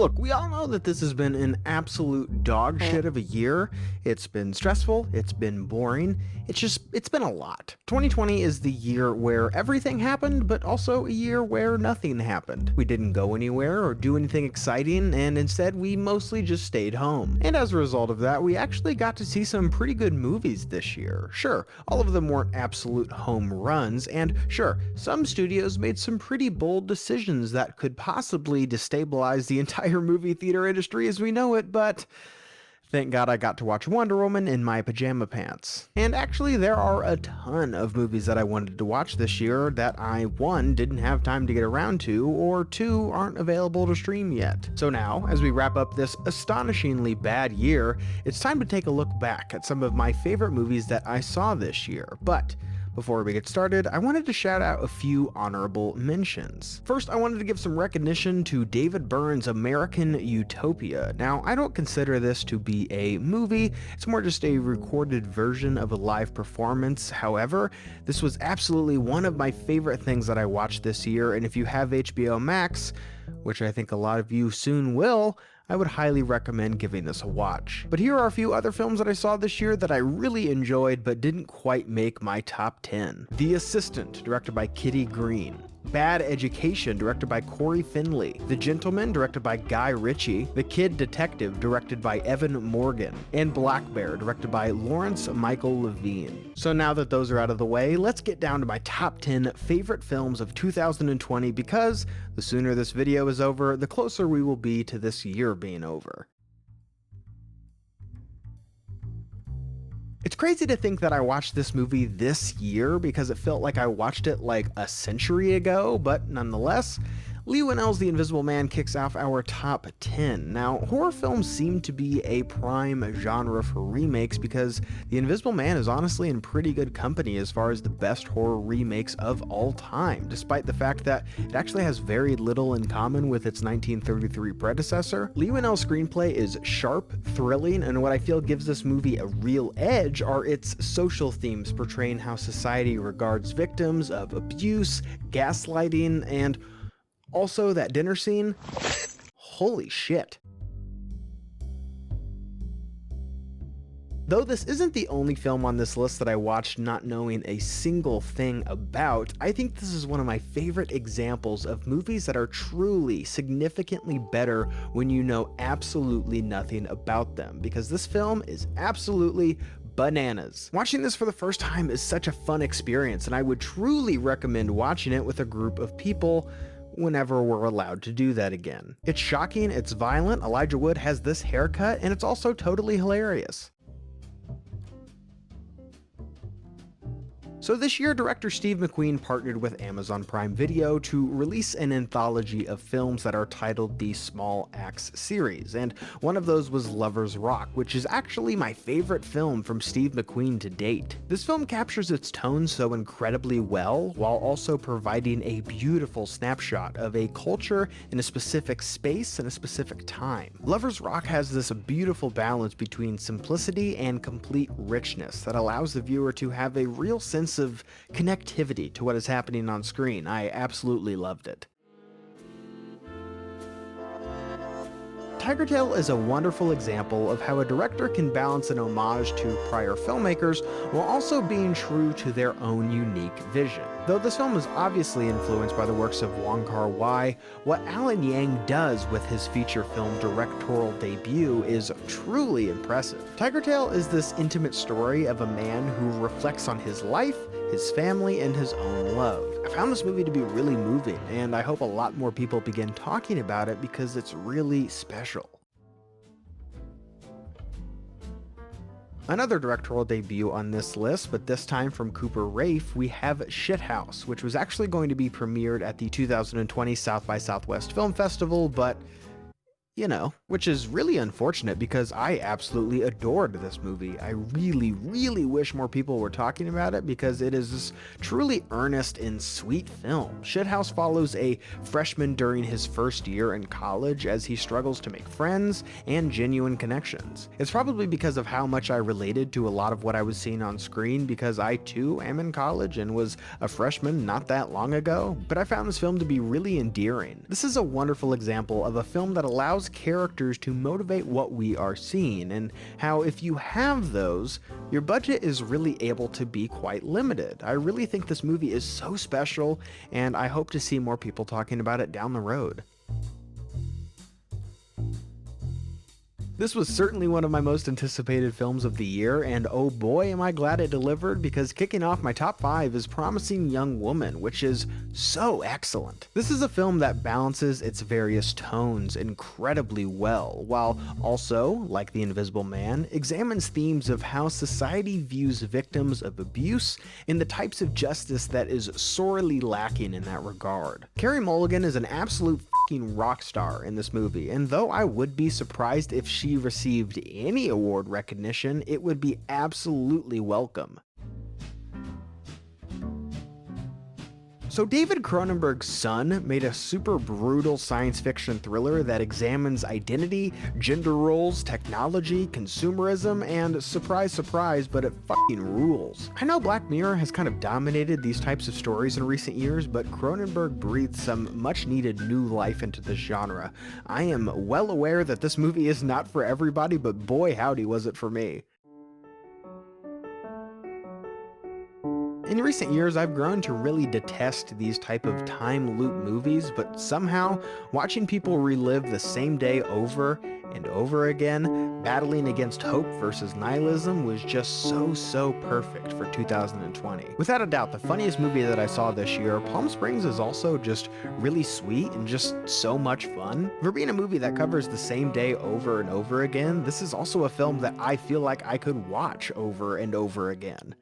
Look, we all know that this has been an absolute dog shit of a year. It's been stressful, it's been boring, it's been a lot. 2020 is the year where everything happened, but also a year where nothing happened. We didn't go anywhere or do anything exciting, and instead we mostly just stayed home. And as a result of that, we actually got to see some pretty good movies this year. Sure, all of them weren't absolute home runs, and sure, some studios made some pretty bold decisions that could possibly destabilize the entire movie theater industry as we know it, but thank God I got to watch Wonder Woman in my pajama pants. And actually, there are a ton of movies that I wanted to watch this year that I, one, didn't have time to get around to, or two, aren't available to stream yet. So now, as we wrap up this astonishingly bad year, it's time to take a look back at some of my favorite movies that I saw this year. But before we get started, I wanted to shout out a few honorable mentions. First, I wanted to give some recognition to David Byrne's American Utopia. Now, I don't consider this to be a movie, it's more just a recorded version of a live performance. However, this was absolutely one of my favorite things that I watched this year, and if you have HBO Max, which I think a lot of you soon will, I would highly recommend giving this a watch. But here are a few other films that I saw this year that I really enjoyed but didn't quite make my top 10. The Assistant, directed by Kitty Green. Bad Education, directed by Corey Finley. The Gentleman, directed by Guy Ritchie. The Kid Detective, directed by Evan Morgan. And Black Bear, directed by Lawrence Michael Levine. So now that those are out of the way, let's get down to my top 10 favorite films of 2020, because the sooner this video is over, the closer we will be to this year being over. It's crazy to think that I watched this movie this year because it felt like I watched it like a century ago, but nonetheless, Leigh Whannell's The Invisible Man kicks off our top 10. Now, horror films seem to be a prime genre for remakes because The Invisible Man is honestly in pretty good company as far as the best horror remakes of all time, despite the fact that it actually has very little in common with its 1933 predecessor. Leigh Whannell's screenplay is sharp, thrilling, and what I feel gives this movie a real edge are its social themes portraying how society regards victims of abuse, gaslighting, and also, that dinner scene, holy shit. Though this isn't the only film on this list that I watched not knowing a single thing about, I think this is one of my favorite examples of movies that are truly significantly better when you know absolutely nothing about them, because this film is absolutely bananas. Watching this for the first time is such a fun experience, and I would truly recommend watching it with a group of people whenever we're allowed to do that again. It's shocking, it's violent, Elijah Wood has this haircut, and it's also totally hilarious. So this year, director Steve McQueen partnered with Amazon Prime Video to release an anthology of films that are titled the Small Axe series, and one of those was Lovers Rock, which is actually my favorite film from Steve McQueen to date. This film captures its tone so incredibly well, while also providing a beautiful snapshot of a culture in a specific space and a specific time. Lovers Rock has this beautiful balance between simplicity and complete richness that allows the viewer to have a real sense of connectivity to what is happening on screen. I absolutely loved it. Tigertail is a wonderful example of how a director can balance an homage to prior filmmakers while also being true to their own unique vision. Though this film is obviously influenced by the works of Wong Kar-wai, what Alan Yang does with his feature film directorial debut is truly impressive. Tigertail is this intimate story of a man who reflects on his life, his family, and his own love. I found this movie to be really moving, and I hope a lot more people begin talking about it because it's really special. Another directorial debut on this list, but this time from Cooper Raiff, we have Shithouse, which was actually going to be premiered at the 2020 South by Southwest Film Festival, but you know, which is really unfortunate because I absolutely adored this movie. I really wish more people were talking about it because it is this truly earnest and sweet film. Shithouse follows a freshman during his first year in college as he struggles to make friends and genuine connections. It's probably because of how much I related to a lot of what I was seeing on screen because I too am in college and was a freshman not that long ago, but I found this film to be really endearing. This is a wonderful example of a film that allows allows characters to motivate what we are seeing, and how if you have those, your budget is really able to be quite limited. I really think this movie is so special, and I hope to see more people talking about it down the road. This was certainly one of my most anticipated films of the year, and oh boy am I glad it delivered, because kicking off my top 5 is Promising Young Woman, which is so excellent. This is a film that balances its various tones incredibly well, while also, like The Invisible Man, examines themes of how society views victims of abuse and the types of justice that is sorely lacking in that regard. Carey Mulligan is an absolute fucking rock star in this movie, and though I would be surprised if she received any award recognition, it would be absolutely welcome. So David Cronenberg's Son made a super brutal science fiction thriller that examines identity, gender roles, technology, consumerism, and surprise surprise, but it fucking rules. I know Black Mirror has kind of dominated these types of stories in recent years, but Cronenberg breathed some much needed new life into this genre. I am well aware that this movie is not for everybody, but boy howdy was it for me. In recent years, I've grown to really detest these type of time loop movies, but somehow, watching people relive the same day over and over again, battling against hope versus nihilism, was just so perfect for 2020. Without a doubt, the funniest movie that I saw this year, Palm Springs, is also just really sweet and just so much fun. For being a movie that covers the same day over and over again, this is also a film that I feel like I could watch over and over again.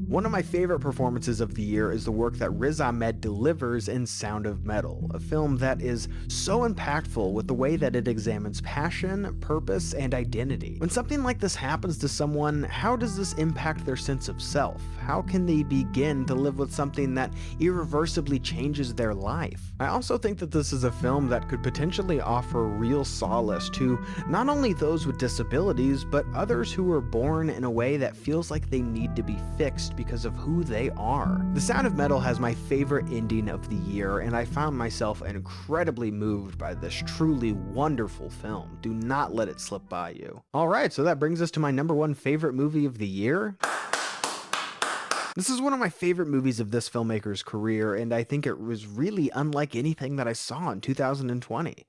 One of my favorite performances of the year is the work that Riz Ahmed delivers in Sound of Metal, a film that is so impactful with the way that it examines passion, purpose, and identity. When something like this happens to someone, how does this impact their sense of self? How can they begin to live with something that irreversibly changes their life? I also think that this is a film that could potentially offer real solace to not only those with disabilities, but others who are born in a way that feels like they need to be fixed because of who they are. The Sound of Metal has my favorite ending of the year, and I found myself incredibly moved by this truly wonderful film. Do not let it slip by you. Alright, so that brings us to my #1 favorite movie of the year. This is one of my favorite movies of this filmmaker's career, and I think it was really unlike anything that I saw in 2020.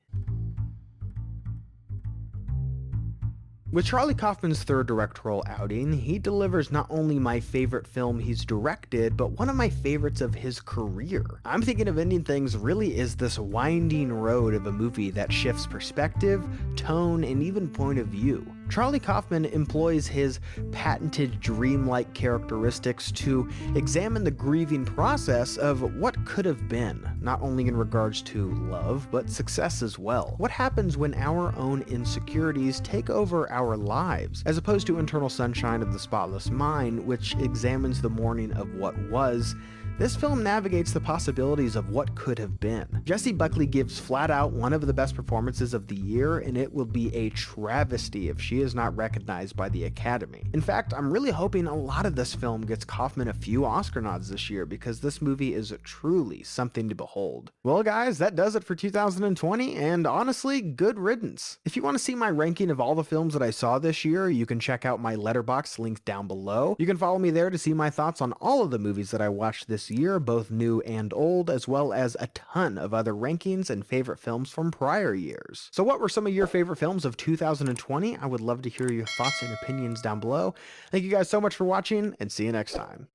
With Charlie Kaufman's third directorial outing, he delivers not only my favorite film he's directed, but one of my favorites of his career. I'm Thinking of Ending Things really is this winding road of a movie that shifts perspective, tone, and even point of view. Charlie Kaufman employs his patented dreamlike characteristics to examine the grieving process of what could have been, not only in regards to love, but success as well. What happens when our own insecurities take over our lives, as opposed to Eternal Sunshine of the Spotless Mind, which examines the mourning of what was. This film navigates the possibilities of what could have been. Jessie Buckley gives flat out one of the best performances of the year, and it will be a travesty if she is not recognized by the Academy. In fact, I'm really hoping a lot of this film gets Kaufman a few Oscar nods this year, because this movie is truly something to behold. Well guys, that does it for 2020, and honestly, good riddance. If you want to see my ranking of all the films that I saw this year, you can check out my Letterboxd link down below. You can follow me there to see my thoughts on all of the movies that I watched this year, both new and old, as well as a ton of other rankings and favorite films from prior years. So what were some of your favorite films of 2020? I would love to hear your thoughts and opinions down below. Thank you guys so much for watching, and see you next time.